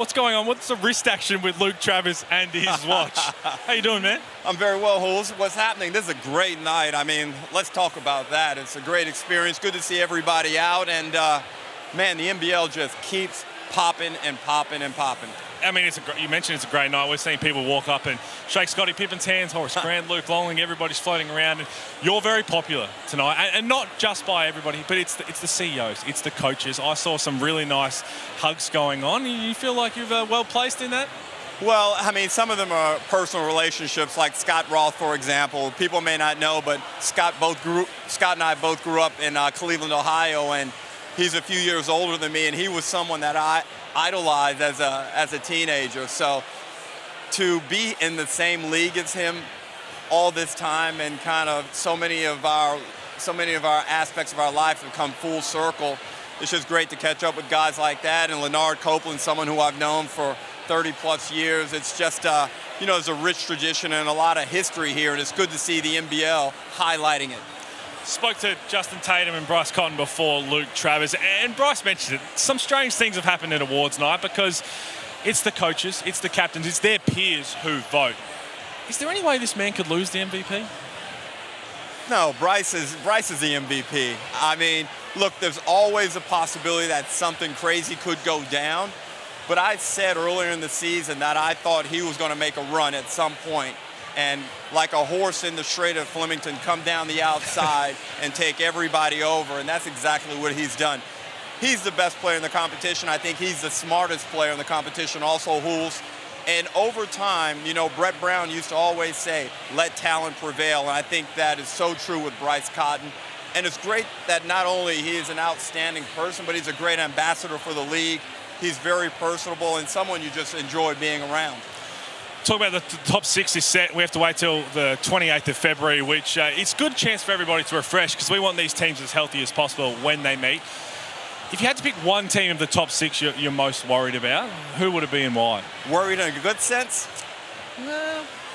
What's going on? What's the wrist action with Luke Travers and his watch? How you doing, man? I'm very well, Hooley. What's happening? This is a great night. I mean, let's talk about that. It's a great experience. Good to see everybody out. And, man, the NBL just keeps popping and popping and popping. I mean, you mentioned it's a great night. We're seeing people walk up and shake Scottie Pippen's hands, Horace Grant, Luke Longley, everybody's floating around. And you're very popular tonight, and not just by everybody, but it's the CEOs, it's the coaches. I saw some really nice hugs going on. You feel like you're well placed in that? Well, I mean, some of them are personal relationships, like Scott Roth, for example. People may not know, but Scott and I both grew up in Cleveland, Ohio, and he's a few years older than me, and he was someone that I idolized as a teenager. So to be in the same league as him all this time, and kind of so many of our aspects of our life have come full circle, it's just great to catch up with guys like that. And Leonard Copeland, someone who I've known for 30 plus years. It's just, there's a rich tradition and a lot of history here, and it's good to see the NBL highlighting it. Spoke to Justin Tatum and Bryce Cotton before Luke Travers, and Bryce mentioned it. Some strange things have happened at awards night because it's the coaches, it's the captains, it's their peers who vote. Is there any way this man could lose the MVP? No, Bryce is the MVP. I mean, look, there's always a possibility that something crazy could go down, but I said earlier in the season that I thought he was going to make a run at some point, and like a horse in the Strait of Flemington, come down the outside and take everybody over, and that's exactly what he's done. He's the best player in the competition. I think he's the smartest player in the competition, also Hools. And over time, Brett Brown used to always say, let talent prevail, and I think that is so true with Bryce Cotton. And it's great that not only he is an outstanding person, but he's a great ambassador for the league. He's very personable and someone you just enjoy being around. Talk about the top six is set. We have to wait till the 28th of February, which it's a good chance for everybody to refresh because we want these teams as healthy as possible when they meet. If you had to pick one team of the top six you're most worried about, who would it be and why? Worried in a good sense?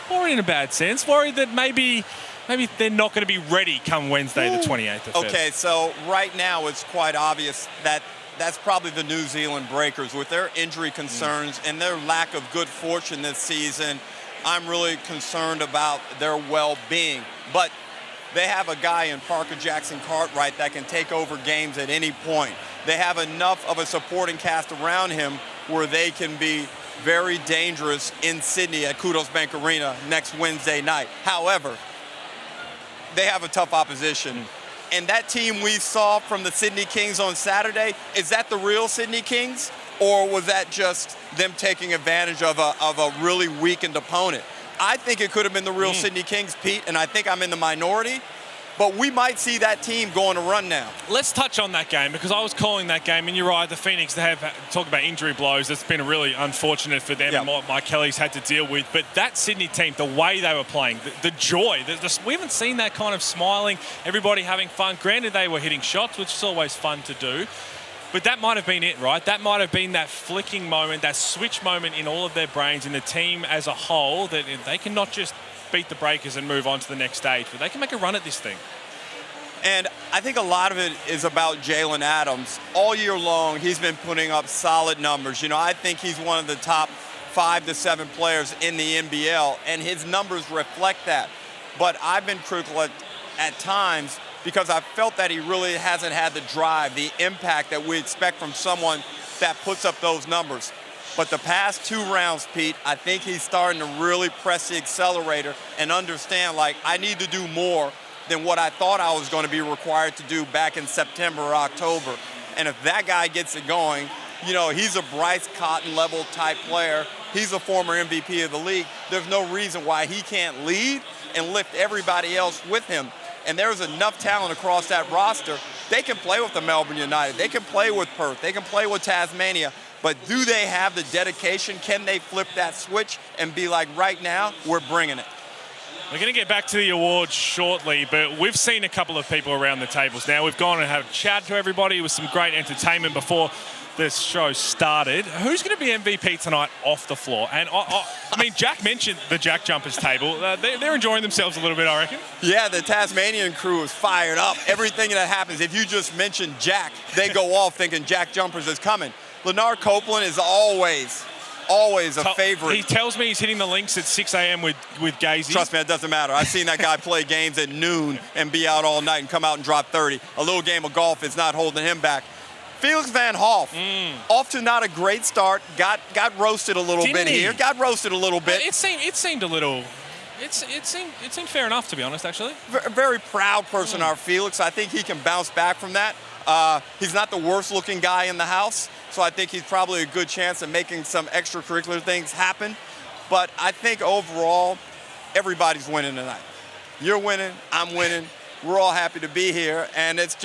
Worried in a bad sense. Worried that maybe they're not going to be ready come Wednesday, the 28th of February. Okay, so right now it's quite obvious that that's probably the New Zealand Breakers. With their injury concerns and their lack of good fortune this season, I'm really concerned about their well-being. But they have a guy in Parker Jackson Cartwright that can take over games at any point. They have enough of a supporting cast around him where they can be very dangerous in Sydney at Kudos Bank Arena next Wednesday night. However, they have a tough opposition. And that team we saw from the Sydney Kings on Saturday, is that the real Sydney Kings? Or was that just them taking advantage of a really weakened opponent? I think it could have been the real Sydney Kings, Pete, and I think I'm in the minority. But we might see that team go on a run now. Let's touch on that game because I was calling that game, and you're right, the Phoenix, they have talk about injury blows. That's been really unfortunate for them and what Mike Kelly's had to deal with. But that Sydney team, the way they were playing, the joy, we haven't seen that kind of smiling, everybody having fun. Granted, they were hitting shots, which is always fun to do. But that might have been it, right? That might have been that flicking moment, that switch moment in all of their brains, in the team as a whole, that they can not just beat the Breakers and move on to the next stage, but they can make a run at this thing. And I think a lot of it is about Jalen Adams. All year long, he's been putting up solid numbers. I think he's one of the top 5 to 7 players in the NBL, and his numbers reflect that. But I've been critical at times because I felt that he really hasn't had the drive, the impact that we expect from someone that puts up those numbers. But the past 2 rounds, Pete, I think he's starting to really press the accelerator and understand, I need to do more than what I thought I was going to be required to do back in September or October. And if that guy gets it going, he's a Bryce Cotton level type player. He's a former MVP of the league. There's no reason why he can't lead and lift everybody else with him. And there's enough talent across that roster. They can play with the Melbourne United. They can play with Perth. They can play with Tasmania. But do they have the dedication? Can they flip that switch and be like, right now, we're bringing it? We're going to get back to the awards shortly, but we've seen a couple of people around the tables now. We've gone and had a chat to everybody with some great entertainment before this show started. Who's going to be MVP tonight off the floor? And I mean, Jack mentioned the Jack Jumpers table. They're enjoying themselves a little bit, I reckon. Yeah, the Tasmanian crew is fired up. Everything that happens, if you just mention Jack, they go off thinking Jack Jumpers is coming. Leonard Copeland is always always a favorite. He tells me he's hitting the links at 6 a.m. with Gazy. Trust me, it doesn't matter. I've seen that guy play games at noon and be out all night and come out and drop 30. A little game of golf is not holding him back. Felix Van Hoff, off to not a great start. Got roasted a little bit here. Got roasted a little bit. It seemed a little. It seemed fair enough, to be honest, actually. Very proud person, our Felix. I think he can bounce back from that. He's not the worst-looking guy in the house, so I think he's probably a good chance of making some extracurricular things happen. But I think overall, everybody's winning tonight. You're winning. I'm winning. We're all happy to be here, and it's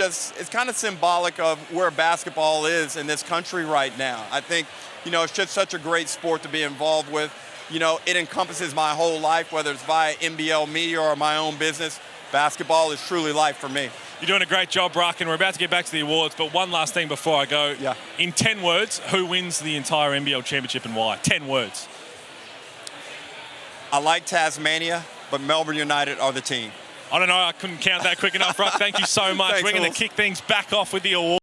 kind of symbolic of where basketball is in this country right now. I think, it's just such a great sport to be involved with. It encompasses my whole life, whether it's via NBL media or my own business. Basketball is truly life for me. You're doing a great job, Rucker, and we're about to get back to the awards, but one last thing before I go. Yeah. In 10 words, who wins the entire NBL championship and why? 10 words. I like Tasmania, but Melbourne United are the team. I don't know. I couldn't count that quick enough, Ruck. Thank you so much. Thanks, We're going to Hooley. kick things back off with the awards.